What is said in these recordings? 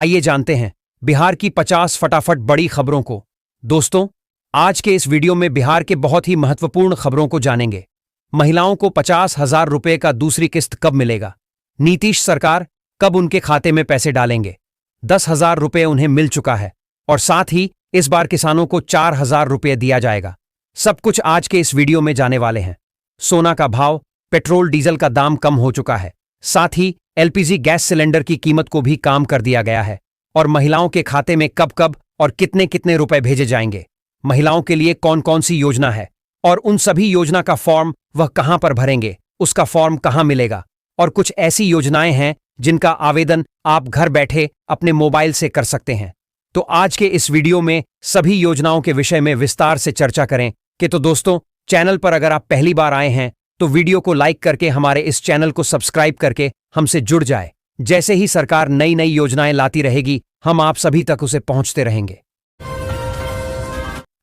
आइए जानते हैं बिहार की 50 फटाफट बड़ी खबरों को। दोस्तों, आज के इस वीडियो में बिहार के बहुत ही महत्वपूर्ण खबरों को जानेंगे। महिलाओं को 50,000 रुपए का दूसरी किस्त कब मिलेगा? नीतीश सरकार कब उनके खाते में पैसे डालेंगे? 10,000 रुपए उन्हें मिल चुका है और साथ ही इस बार किसानों को 4,000 रुपए दिया जाएगा। सब कुछ आज के इस वीडियो में जाने वाले हैं। सोना का भाव, पेट्रोल डीजल का दाम कम हो चुका है, साथ ही एलपीजी गैस सिलेंडर की कीमत को भी कम कर दिया गया है और महिलाओं के खाते में कब कब और कितने कितने रुपए भेजे जाएंगे, महिलाओं के लिए कौन कौन सी योजना है और उन सभी योजना का फॉर्म वह कहां पर भरेंगे, उसका फॉर्म कहां मिलेगा और कुछ ऐसी योजनाएं हैं जिनका आवेदन आप घर बैठे अपने मोबाइल से कर सकते हैं। तो आज के इस वीडियो में सभी योजनाओं के विषय में विस्तार से चर्चा करें कि तो दोस्तों, चैनल पर अगर आप पहली बार आए हैं तो वीडियो को लाइक करके हमारे इस चैनल को सब्सक्राइब करके हमसे जुड़ जाए। जैसे ही सरकार नई नई योजनाएं लाती रहेगी, हम आप सभी तक उसे पहुंचते रहेंगे।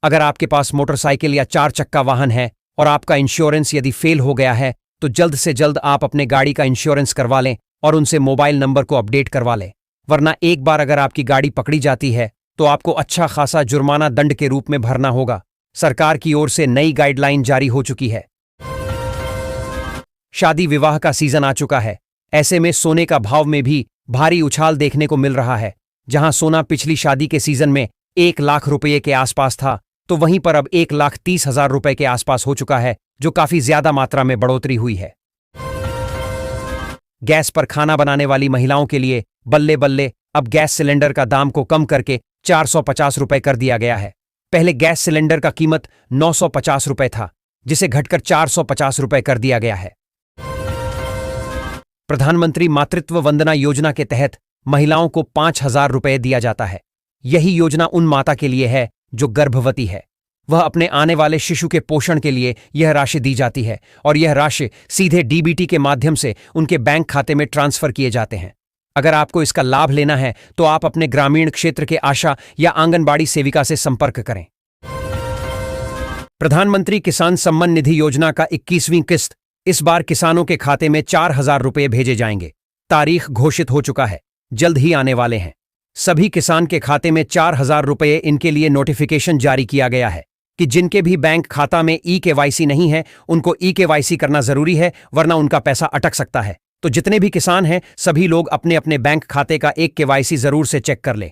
अगर आपके पास मोटरसाइकिल या 4 चक्का वाहन है और आपका इंश्योरेंस यदि फेल हो गया है तो जल्द से जल्द आप अपने गाड़ी का इंश्योरेंस करवा लें और उनसे मोबाइल नंबर को अपडेट करवा लें, वरना एक बार अगर आपकी गाड़ी पकड़ी जाती है तो आपको अच्छा खासा जुर्माना दंड के रूप में भरना होगा। सरकार की ओर से नई गाइडलाइन जारी हो चुकी है। शादी विवाह का सीजन आ चुका है, ऐसे में सोने का भाव में भी भारी उछाल देखने को मिल रहा है। जहां सोना पिछली शादी के सीजन में 1 लाख रुपये के आसपास था, तो वहीं पर अब 1,30,000 रुपए के आसपास हो चुका है, जो काफी ज्यादा मात्रा में बढ़ोतरी हुई है। गैस पर खाना बनाने वाली महिलाओं के लिए बल्ले बल्ले अब गैस सिलेंडर का दाम को कम करके 450 रुपए कर दिया गया है। पहले गैस सिलेंडर का कीमत 950 रुपए था, जिसे घटकर 450 रुपए कर दिया गया है। प्रधानमंत्री मातृत्व वंदना योजना के तहत महिलाओं को 5,000 रुपए दिया जाता है। यही योजना उन माता के लिए है जो गर्भवती है। वह अपने आने वाले शिशु के पोषण के लिए यह राशि दी जाती है और यह राशि सीधे डीबीटी के माध्यम से उनके बैंक खाते में ट्रांसफर किए जाते हैं। अगर आपको इसका लाभ लेना है तो आप अपने ग्रामीण क्षेत्र के आशा या आंगनबाड़ी सेविका से संपर्क करें। प्रधानमंत्री किसान सम्मान निधि योजना का 21वीं किस्त इस बार किसानों के खाते में 4,000 रुपए भेजे जाएंगे। तारीख घोषित हो चुका है, जल्द ही आने वाले हैं। सभी किसान के खाते में 4,000 रुपए। इनके लिए नोटिफिकेशन जारी किया गया है कि जिनके भी बैंक खाता में ई-केवाईसी नहीं है उनको ई-केवाईसी करना जरूरी है, वरना उनका पैसा अटक सकता है। तो जितने भी किसान हैं सभी लोग अपने अपने बैंक खाते का एक केवाईसी जरूर से चेक कर लें।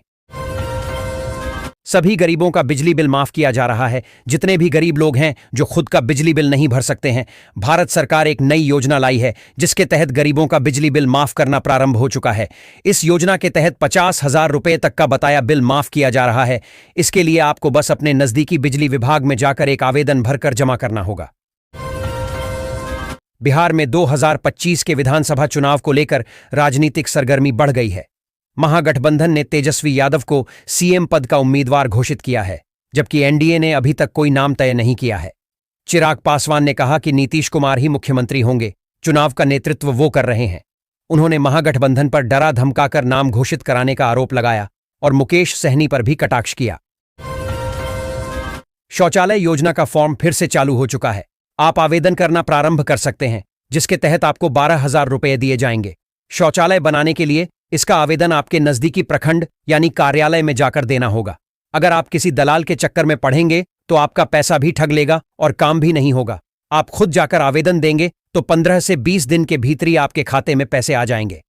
सभी गरीबों का बिजली बिल माफ किया जा रहा है। जितने भी गरीब लोग हैं जो खुद का बिजली बिल नहीं भर सकते हैं, भारत सरकार एक नई योजना लाई है जिसके तहत गरीबों का बिजली बिल माफ करना प्रारंभ हो चुका है। इस योजना के तहत 50,000 रुपए तक का बकाया बिल माफ किया जा रहा है। इसके लिए आपको बस अपने नजदीकी बिजली विभाग में जाकर एक आवेदन भरकर जमा करना होगा। बिहार में 2025 के विधानसभा चुनाव को लेकर राजनीतिक सरगर्मी बढ़ गई है। महागठबंधन ने तेजस्वी यादव को सीएम पद का उम्मीदवार घोषित किया है, जबकि एनडीए ने अभी तक कोई नाम तय नहीं किया है। चिराग पासवान ने कहा कि नीतीश कुमार ही मुख्यमंत्री होंगे। चुनाव का नेतृत्व वो कर रहे हैं। उन्होंने महागठबंधन पर डरा धमकाकर नाम घोषित कराने का आरोप लगाया और मुकेश सहनी पर भी कटाक्ष किया। शौचालय योजना का फॉर्म फिर से चालू हो चुका है। आप आवेदन करना प्रारंभ कर सकते हैं, जिसके तहत आपको 12,000 रुपए दिए जाएंगे। शौचालय बनाने के लिए इसका आवेदन आपके नजदीकी प्रखंड यानी कार्यालय में जाकर देना होगा। अगर आप किसी दलाल के चक्कर में पड़ेंगे तो आपका पैसा भी ठग लेगा और काम भी नहीं होगा। आप खुद जाकर आवेदन देंगे तो 15 से 20 दिन के भीतर ही आपके खाते में पैसे आ जाएंगे।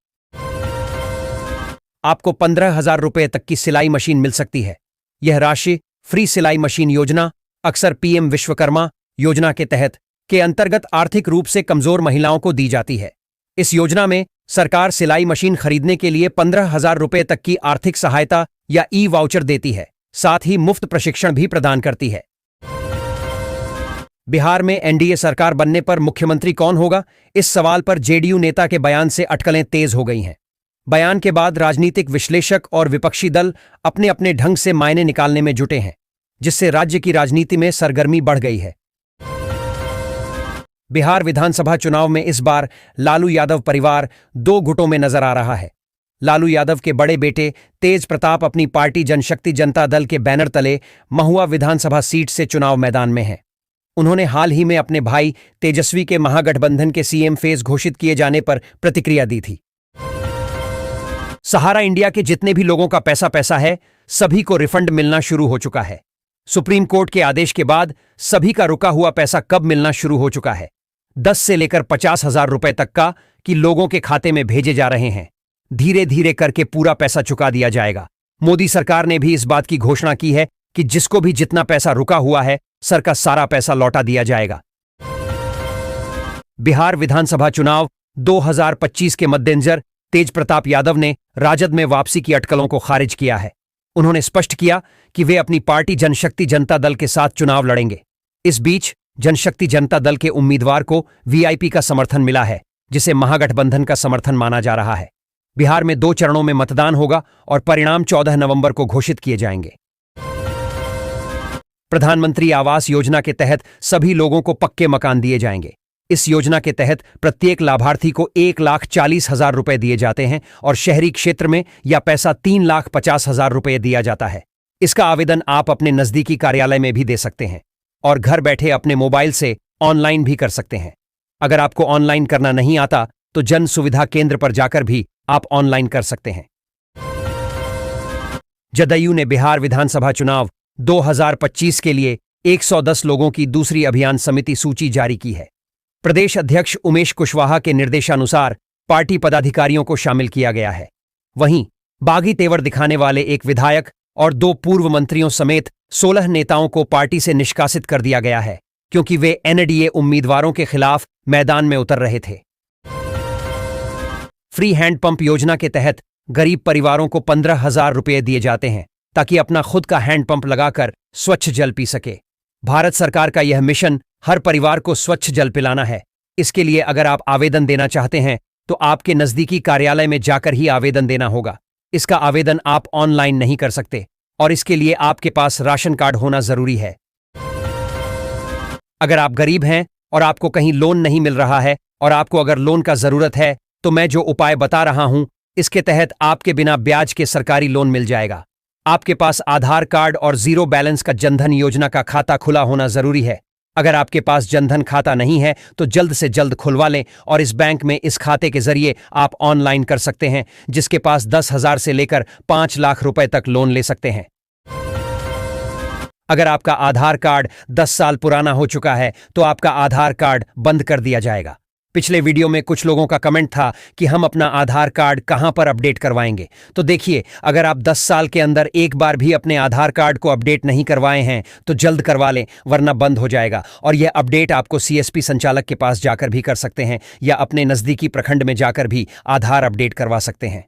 आपको 15,000 रुपए तक की सिलाई मशीन मिल सकती है। यह राशि फ्री सिलाई मशीन योजना, अक्सर पीएम विश्वकर्मा योजना के तहत के अंतर्गत आर्थिक रूप से कमजोर महिलाओं को दी जाती है। इस योजना में सरकार सिलाई मशीन खरीदने के लिए 15,000 रुपए तक की आर्थिक सहायता या ई वाउचर देती है। साथ ही मुफ्त प्रशिक्षण भी प्रदान करती है। बिहार में एनडीए सरकार बनने पर मुख्यमंत्री कौन होगा? इस सवाल पर जेडीयू नेता के बयान से अटकलें तेज हो गई हैं। बयान के बाद राजनीतिक विश्लेषक और विपक्षी दल अपने अपने ढंग से मायने निकालने में जुटे हैं, जिससे राज्य की राजनीति में सरगर्मी बढ़ गई है। बिहार विधानसभा चुनाव में इस बार लालू यादव परिवार 2 गुटों में नजर आ रहा है। लालू यादव के बड़े बेटे तेज प्रताप अपनी पार्टी जनशक्ति जनता दल के बैनर तले महुआ विधानसभा सीट से चुनाव मैदान में हैं। उन्होंने हाल ही में अपने भाई तेजस्वी के महागठबंधन के सीएम फेस घोषित किए जाने पर प्रतिक्रिया दी थी। सहारा इंडिया के जितने भी लोगों का पैसा पैसा है, सभी को रिफंड मिलना शुरू हो चुका है। सुप्रीम कोर्ट के आदेश के बाद सभी का रुका हुआ पैसा कब मिलना शुरू हो चुका है। 10 से लेकर 50,000 रुपए तक का कि लोगों के खाते में भेजे जा रहे हैं। धीरे धीरे करके पूरा पैसा चुका दिया जाएगा। मोदी सरकार ने भी इस बात की घोषणा की है कि जिसको भी जितना पैसा रुका हुआ है, सर का सारा पैसा लौटा दिया जाएगा। बिहार विधानसभा चुनाव 2025 के मद्देनजर तेज प्रताप यादव ने राजद में वापसी की अटकलों को खारिज किया है। उन्होंने स्पष्ट किया कि वे अपनी पार्टी जनशक्ति जनता दल के साथ चुनाव लड़ेंगे। इस बीच जनशक्ति जनता दल के उम्मीदवार को वीआईपी का समर्थन मिला है, जिसे महागठबंधन का समर्थन माना जा रहा है। बिहार में 2 चरणों में मतदान होगा और परिणाम 14 नवंबर को घोषित किए जाएंगे। प्रधानमंत्री आवास योजना के तहत सभी लोगों को पक्के मकान दिए जाएंगे। इस योजना के तहत प्रत्येक लाभार्थी को 1,40,000 रुपए दिए जाते हैं और शहरी क्षेत्र में यह पैसा 3,50,000 रुपए दिया जाता है। इसका आवेदन आप अपने नजदीकी कार्यालय में भी दे सकते हैं और घर बैठे अपने मोबाइल से ऑनलाइन भी कर सकते हैं। अगर आपको ऑनलाइन करना नहीं आता तो जन सुविधा केंद्र पर जाकर भी आप ऑनलाइन कर सकते हैं। जदयू ने बिहार विधानसभा चुनाव 2025 के लिए 110 लोगों की दूसरी अभियान समिति सूची जारी की है। प्रदेश अध्यक्ष उमेश कुशवाहा के निर्देशानुसार पार्टी पदाधिकारियों को शामिल किया गया है। वहीं बागी तेवर दिखाने वाले एक विधायक और 2 पूर्व मंत्रियों समेत 16 नेताओं को पार्टी से निष्कासित कर दिया गया है, क्योंकि वे एनडीए उम्मीदवारों के खिलाफ मैदान में उतर रहे थे। फ्री हैंडपंप योजना के तहत गरीब परिवारों को 15,000 रुपये दिए जाते हैं ताकि अपना खुद का हैंडपंप लगाकर स्वच्छ जल पी सके। भारत सरकार का यह मिशन हर परिवार को स्वच्छ जल पिलाना है। इसके लिए अगर आप आवेदन देना चाहते हैं तो आपके नजदीकी कार्यालय में जाकर ही आवेदन देना होगा। इसका आवेदन आप ऑनलाइन नहीं कर सकते और इसके लिए आपके पास राशन कार्ड होना जरूरी है। अगर आप गरीब हैं और आपको कहीं लोन नहीं मिल रहा है और आपको अगर लोन का जरूरत है तो मैं जो उपाय बता रहा हूं, इसके तहत आपके बिना ब्याज के सरकारी लोन मिल जाएगा। आपके पास आधार कार्ड और 0 बैलेंस का जनधन योजना का खाता खुला होना जरूरी है। अगर आपके पास जनधन खाता नहीं है तो जल्द से जल्द खुलवा लें और इस बैंक में इस खाते के जरिए आप ऑनलाइन कर सकते हैं, जिसके पास 10,000 से लेकर 5 लाख रुपए तक लोन ले सकते हैं। अगर आपका आधार कार्ड 10 साल पुराना हो चुका है तो आपका आधार कार्ड बंद कर दिया जाएगा। पिछले वीडियो में कुछ लोगों का कमेंट था कि हम अपना आधार कार्ड कहां पर अपडेट करवाएंगे। तो देखिए, अगर आप 10 साल के अंदर एक बार भी अपने आधार कार्ड को अपडेट नहीं करवाए हैं तो जल्द करवा लें, वरना बंद हो जाएगा। और यह अपडेट आपको सीएसपी संचालक के पास जाकर भी कर सकते हैं या अपने नजदीकी प्रखंड में जाकर भी आधार अपडेट करवा सकते हैं।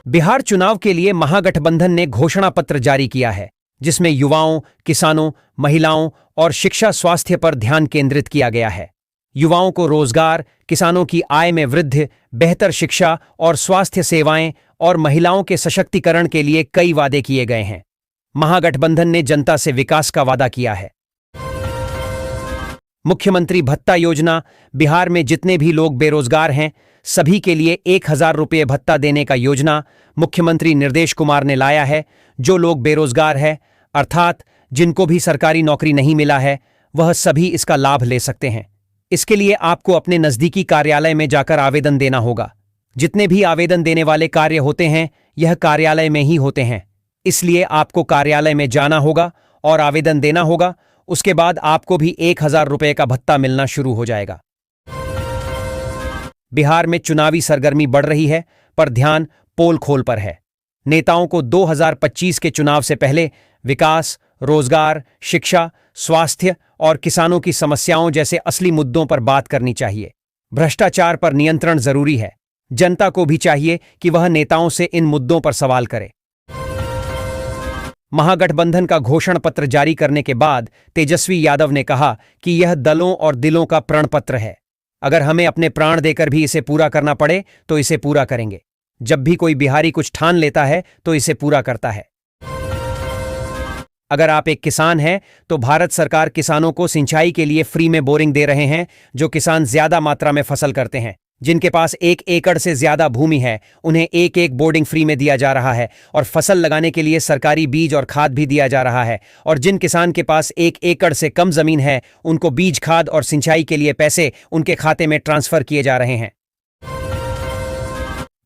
बिहार चुनाव के लिए महागठबंधन ने घोषणा पत्र जारी किया है, जिसमें युवाओं, किसानों, महिलाओं और शिक्षा स्वास्थ्य पर ध्यान केंद्रित किया गया है। युवाओं को रोजगार, किसानों की आय में वृद्धि, बेहतर शिक्षा और स्वास्थ्य सेवाएं और महिलाओं के सशक्तिकरण के लिए कई वादे किए गए हैं। महागठबंधन ने जनता से विकास का वादा किया है। मुख्यमंत्री भत्ता योजना, बिहार में जितने भी लोग बेरोजगार हैं सभी के लिए 1,000 रुपये भत्ता देने का योजना मुख्यमंत्री नीतीश कुमार ने लाया है। जो लोग बेरोजगार हैं, अर्थात जिनको भी सरकारी नौकरी नहीं मिला है, वह सभी इसका लाभ ले सकते हैं। इसके लिए आपको अपने नजदीकी कार्यालय में जाकर आवेदन देना होगा। जितने भी आवेदन देने वाले कार्य होते हैं यह कार्यालय में ही होते हैं, इसलिए आपको कार्यालय में जाना होगा और आवेदन देना होगा। उसके बाद आपको भी 1,000 रुपये का भत्ता मिलना शुरू हो जाएगा। बिहार में चुनावी सरगर्मी बढ़ रही है, पर ध्यान पोल खोल पर है। नेताओं को 2025 के चुनाव से पहले विकास, रोजगार, शिक्षा, स्वास्थ्य और किसानों की समस्याओं जैसे असली मुद्दों पर बात करनी चाहिए। भ्रष्टाचार पर नियंत्रण जरूरी है। जनता को भी चाहिए कि वह नेताओं से इन मुद्दों पर सवाल करे। महागठबंधन का घोषणा पत्र जारी करने के बाद तेजस्वी यादव ने कहा कि यह दलों और दिलों का प्रण पत्र है। अगर हमें अपने प्राण देकर भी इसे पूरा करना पड़े तो इसे पूरा करेंगे। जब भी कोई बिहारी कुछ ठान लेता है तो इसे पूरा करता है। अगर आप एक किसान हैं तो भारत सरकार किसानों को सिंचाई के लिए फ्री में बोरिंग दे रहे हैं। जो किसान ज्यादा मात्रा में फसल करते हैं, जिनके पास 1 एकड़ से ज्यादा भूमि है, उन्हें एक बोर्डिंग फ्री में दिया जा रहा है और फसल लगाने के लिए सरकारी बीज और खाद भी दिया जा रहा है। और जिन किसान के पास 1 एकड़ से कम जमीन है, उनको बीज, खाद और सिंचाई के लिए पैसे उनके खाते में ट्रांसफर किए जा रहे हैं।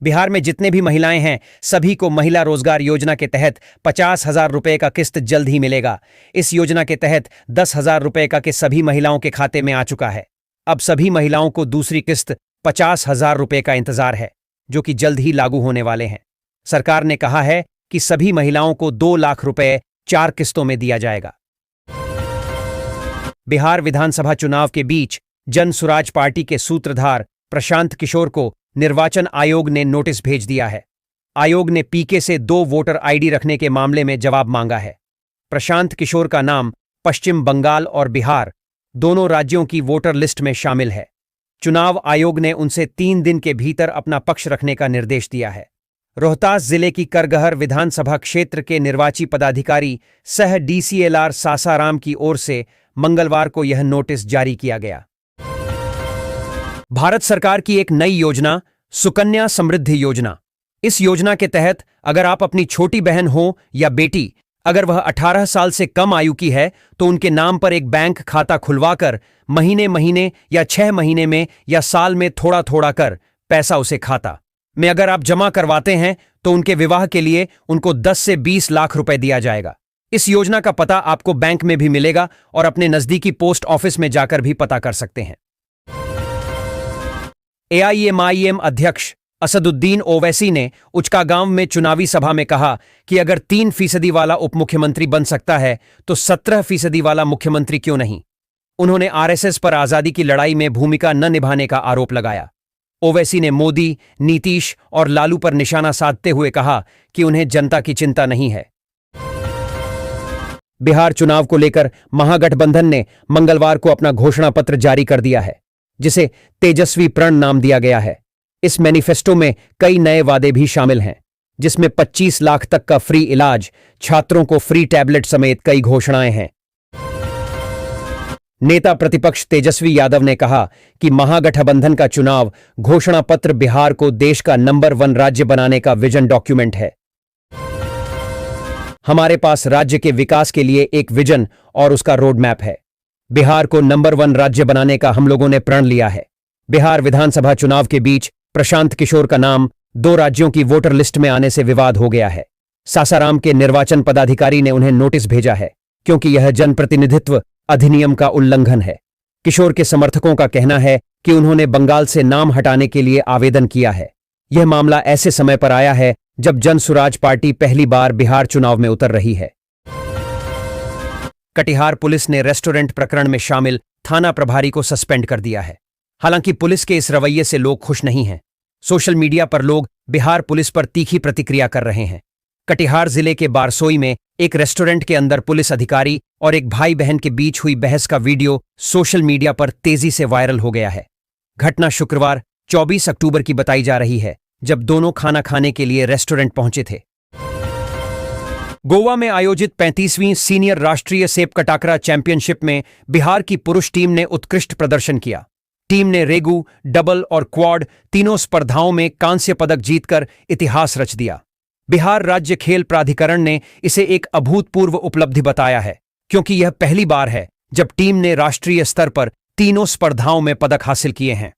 बिहार में जितने भी महिलाएं हैं सभी को महिला रोजगार योजना के तहत 50,000 रुपए का किस्त जल्द ही मिलेगा। इस योजना के तहत 10,000 रुपए का किस्त सभी महिलाओं के खाते में आ चुका है। अब सभी महिलाओं को दूसरी किस्त 50,000 रुपए का इंतजार है, जो कि जल्द ही लागू होने वाले हैं। सरकार ने कहा है कि सभी महिलाओं को 2 लाख रुपए 4 किस्तों में दिया जाएगा। बिहार विधानसभा चुनाव के बीच जन सुराज पार्टी के सूत्रधार प्रशांत किशोर को निर्वाचन आयोग ने नोटिस भेज दिया है। आयोग ने पीके से 2 वोटर आईडी रखने के मामले में जवाब मांगा है। प्रशांत किशोर का नाम पश्चिम बंगाल और बिहार दोनों राज्यों की वोटर लिस्ट में शामिल है। चुनाव आयोग ने उनसे 3 दिन के भीतर अपना पक्ष रखने का निर्देश दिया है। रोहतास जिले की करगहर विधानसभा क्षेत्र के निर्वाची पदाधिकारी सह डीसीएलआर सासाराम की ओर से मंगलवार को यह नोटिस जारी किया गया। भारत सरकार की एक नई योजना सुकन्या समृद्धि योजना। इस योजना के तहत अगर आप अपनी छोटी बहन हो या बेटी, अगर वह 18 साल से कम आयु की है तो उनके नाम पर एक बैंक खाता खुलवाकर महीने महीने या 6 महीने में या साल में थोड़ा थोड़ा कर पैसा उसे खाता में अगर आप जमा करवाते हैं तो उनके विवाह के लिए उनको 10 से 20 लाख रुपए दिया जाएगा। इस योजना का पता आपको बैंक में भी मिलेगा और अपने नजदीकी पोस्ट ऑफिस में जाकर भी पता कर सकते हैं। एआईएमआईएम अध्यक्ष असदुद्दीन ओवैसी ने उचकागांव में चुनावी सभा में कहा कि अगर 3% वाला उप मुख्यमंत्री बन सकता है तो 17% वाला मुख्यमंत्री क्यों नहीं। उन्होंने आरएसएस पर आजादी की लड़ाई में भूमिका न निभाने का आरोप लगाया। ओवैसी ने मोदी, नीतीश और लालू पर निशाना साधते हुए कहा कि उन्हें जनता की चिंता नहीं है। बिहार चुनाव को लेकर महागठबंधन ने मंगलवार को अपना घोषणा पत्र जारी कर दिया है, जिसे तेजस्वी प्रण नाम दिया गया है। इस मैनिफेस्टो में कई नए वादे भी शामिल हैं, जिसमें 25 लाख तक का फ्री इलाज, छात्रों को फ्री टैबलेट समेत कई घोषणाएं हैं। नेता प्रतिपक्ष तेजस्वी यादव ने कहा कि महागठबंधन का चुनाव घोषणा पत्र बिहार को देश का नंबर 1 राज्य बनाने का विजन डॉक्यूमेंट है। हमारे पास राज्य के विकास के लिए एक विजन और उसका रोड मैप है। बिहार को नंबर 1 राज्य बनाने का हम लोगों ने प्रण लिया है। बिहार विधानसभा चुनाव के बीच प्रशांत किशोर का नाम 2 राज्यों की वोटर लिस्ट में आने से विवाद हो गया है। सासाराम के निर्वाचन पदाधिकारी ने उन्हें नोटिस भेजा है क्योंकि यह जनप्रतिनिधित्व अधिनियम का उल्लंघन है। किशोर के समर्थकों का कहना है कि उन्होंने बंगाल से नाम हटाने के लिए आवेदन किया है। यह मामला ऐसे समय पर आया है जब जन सुराज पार्टी पहली बार बिहार चुनाव में उतर रही है। कटिहार पुलिस ने रेस्टोरेंट प्रकरण में शामिल थाना प्रभारी को सस्पेंड कर दिया है। हालांकि पुलिस के इस रवैये से लोग खुश नहीं हैं। सोशल मीडिया पर लोग बिहार पुलिस पर तीखी प्रतिक्रिया कर रहे हैं। कटिहार जिले के बारसोई में एक रेस्टोरेंट के अंदर पुलिस अधिकारी और एक भाई बहन के बीच हुई बहस का वीडियो सोशल मीडिया पर तेजी से वायरल हो गया है। घटना शुक्रवार 24 अक्टूबर की बताई जा रही है, जब दोनों खाना खाने के लिए रेस्टोरेंट पहुंचे थे। गोवा में आयोजित 35वीं सीनियर राष्ट्रीय सेप कटाकरा चैंपियनशिप में बिहार की पुरुष टीम ने उत्कृष्ट प्रदर्शन किया। टीम ने रेगू, डबल और क्वाड तीनों स्पर्धाओं में कांस्य पदक जीतकर इतिहास रच दिया। बिहार राज्य खेल प्राधिकरण ने इसे एक अभूतपूर्व उपलब्धि बताया है, क्योंकि यह पहली बार है जब टीम ने राष्ट्रीय स्तर पर तीनों स्पर्धाओं में पदक हासिल किए हैं।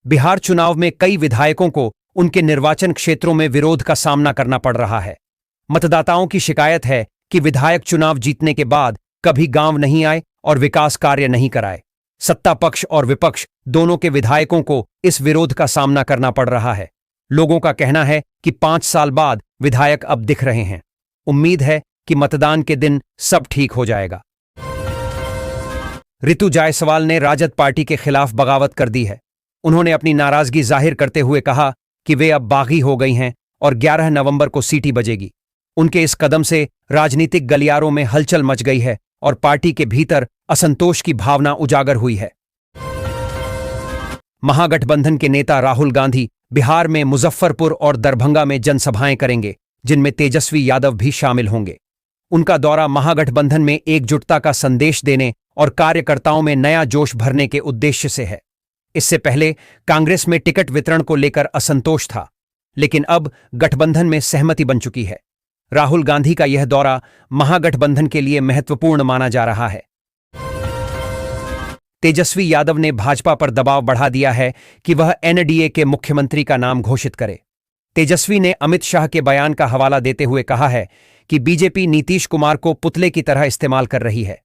बिहार चुनाव में कई विधायकों को उनके निर्वाचन क्षेत्रों में विरोध का सामना करना पड़ रहा है। मतदाताओं की शिकायत है कि विधायक चुनाव जीतने के बाद कभी गांव नहीं आए और विकास कार्य नहीं कराए। सत्ता पक्ष और विपक्ष दोनों के विधायकों को इस विरोध का सामना करना पड़ रहा है। लोगों का कहना है कि 5 साल बाद विधायक अब दिख रहे हैं। उम्मीद है कि मतदान के दिन सब ठीक हो जाएगा। ऋतु जायसवाल ने राजद पार्टी के खिलाफ बगावत कर दी है। उन्होंने अपनी नाराजगी जाहिर करते हुए कहा कि वे अब बागी हो गई हैं और 11 नवंबर को सीटी बजेगी। उनके इस कदम से राजनीतिक गलियारों में हलचल मच गई है और पार्टी के भीतर असंतोष की भावना उजागर हुई है। महागठबंधन के नेता राहुल गांधी बिहार में मुजफ्फरपुर और दरभंगा में जनसभाएं करेंगे, जिनमें तेजस्वी यादव भी शामिल होंगे। उनका दौरा महागठबंधन में एकजुटता का संदेश देने और कार्यकर्ताओं में नया जोश भरने के उद्देश्य से है। इससे पहले कांग्रेस में टिकट वितरण को लेकर असंतोष था, लेकिन अब गठबंधन में सहमति बन चुकी है। राहुल गांधी का यह दौरा महागठबंधन के लिए महत्वपूर्ण माना जा रहा है। तेजस्वी यादव ने भाजपा पर दबाव बढ़ा दिया है कि वह एनडीए के मुख्यमंत्री का नाम घोषित करे। तेजस्वी ने अमित शाह के बयान का हवाला देते हुए कहा है कि बीजेपी नीतीश कुमार को पुतले की तरह इस्तेमाल कर रही है।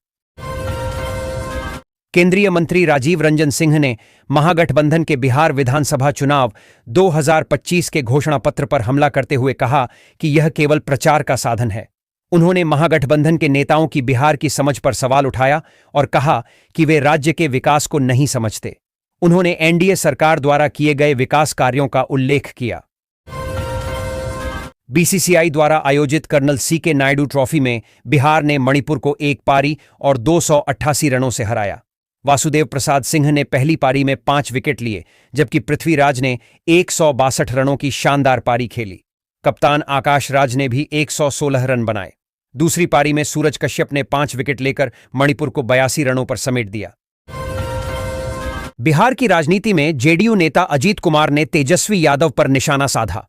केंद्रीय मंत्री राजीव रंजन सिंह ने महागठबंधन के बिहार विधानसभा चुनाव 2025 के घोषणा पत्र पर हमला करते हुए कहा कि यह केवल प्रचार का साधन है। उन्होंने महागठबंधन के नेताओं की बिहार की समझ पर सवाल उठाया और कहा कि वे राज्य के विकास को नहीं समझते। उन्होंने एनडीए सरकार द्वारा किए गए विकास कार्यों का उल्लेख किया। बीसीसीआई द्वारा आयोजित कर्नल सीके नायडू ट्रॉफी में बिहार ने मणिपुर को 1 पारी और 288 रनों से हराया। वासुदेव प्रसाद सिंह ने पहली पारी में 5 विकेट लिए, जबकि पृथ्वीराज ने 162 रनों की शानदार पारी खेली। कप्तान आकाश राज ने भी 116 रन बनाए। दूसरी पारी में सूरज कश्यप ने 5 विकेट लेकर मणिपुर को 82 रनों पर समेट दिया। बिहार की राजनीति में जेडीयू नेता अजीत कुमार ने तेजस्वी यादव पर निशाना साधा।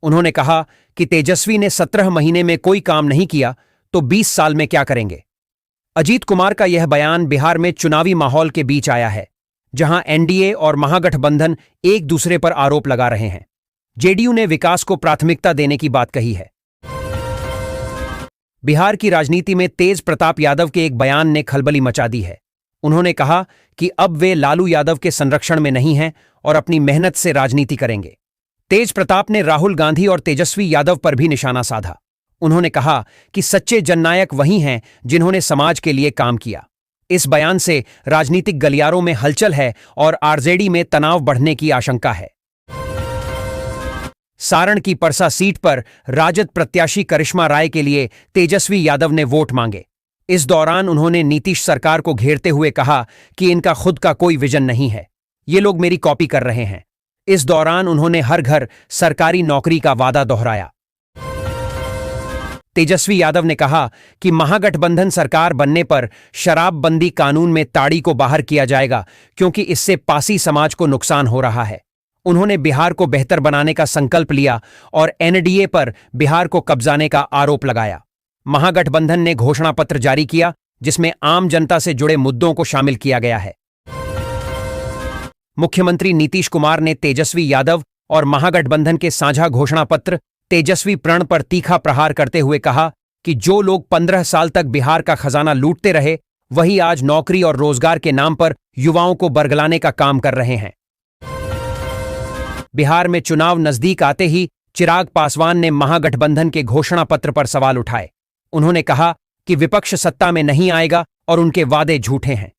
उन्होंने कहा कि तेजस्वी ने 17 महीने में कोई काम नहीं किया तो 20 साल में क्या करेंगे। अजीत कुमार का यह बयान बिहार में चुनावी माहौल के बीच आया है, जहां एनडीए और महागठबंधन एक दूसरे पर आरोप लगा रहे हैं। जेडीयू ने विकास को प्राथमिकता देने की बात कही है। बिहार की राजनीति में तेज प्रताप यादव के एक बयान ने खलबली मचा दी है। उन्होंने कहा कि अब वे लालू यादव के संरक्षण में नहीं हैं और अपनी मेहनत से राजनीति करेंगे। तेज प्रताप ने राहुल गांधी और तेजस्वी यादव पर भी निशाना साधा। उन्होंने कहा कि सच्चे जननायक वही हैं जिन्होंने समाज के लिए काम किया। इस बयान से राजनीतिक गलियारों में हलचल है और आरजेडी में तनाव बढ़ने की आशंका है। सारण की परसा सीट पर राजद प्रत्याशी करिश्मा राय के लिए तेजस्वी यादव ने वोट मांगे। इस दौरान उन्होंने नीतीश सरकार को घेरते हुए कहा कि इनका खुद का कोई विजन नहीं है, ये लोग मेरी कॉपी कर रहे हैं। इस दौरान उन्होंने हर घर सरकारी नौकरी का वादा दोहराया। तेजस्वी यादव ने कहा कि महागठबंधन सरकार बनने पर शराबबंदी कानून में ताड़ी को बाहर किया जाएगा, क्योंकि इससे पासी समाज को नुकसान हो रहा है। उन्होंने बिहार को बेहतर बनाने का संकल्प लिया और एनडीए पर बिहार को कब्जाने का आरोप लगाया। महागठबंधन ने घोषणा पत्र जारी किया, जिसमें आम जनता से जुड़े मुद्दों को शामिल किया गया है। मुख्यमंत्री नीतीश कुमार ने तेजस्वी यादव और महागठबंधन के साझा घोषणा पत्र तेजस्वी प्रण पर तीखा प्रहार करते हुए कहा कि जो लोग 15 साल तक बिहार का खजाना लूटते रहे, वही आज नौकरी और रोजगार के नाम पर युवाओं को बरगलाने का काम कर रहे हैं। बिहार में चुनाव नजदीक आते ही चिराग पासवान ने महागठबंधन के घोषणा पत्र पर सवाल उठाए। उन्होंने कहा कि विपक्ष सत्ता में नहीं आएगा और उनके वादे झूठे हैं।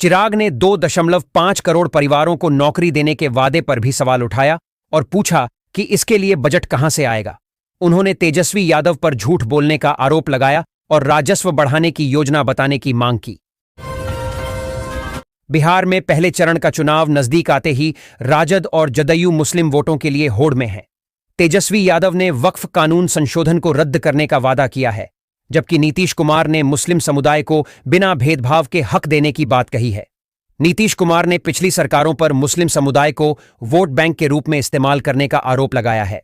चिराग ने 2.5 करोड़ परिवारों को नौकरी देने के वादे पर भी सवाल उठाया और पूछा कि इसके लिए बजट कहां से आएगा। उन्होंने तेजस्वी यादव पर झूठ बोलने का आरोप लगाया और राजस्व बढ़ाने की योजना बताने की मांग की। बिहार में पहले चरण का चुनाव नजदीक आते ही राजद और जदयू मुस्लिम वोटों के लिए होड़ में है। तेजस्वी यादव ने वक्फ कानून संशोधन को रद्द करने का वादा किया है, जबकि नीतीश कुमार ने मुस्लिम समुदाय को बिना भेदभाव के हक देने की बात कही है। नीतीश कुमार ने पिछली सरकारों पर मुस्लिम समुदाय को वोट बैंक के रूप में इस्तेमाल करने का आरोप लगाया है।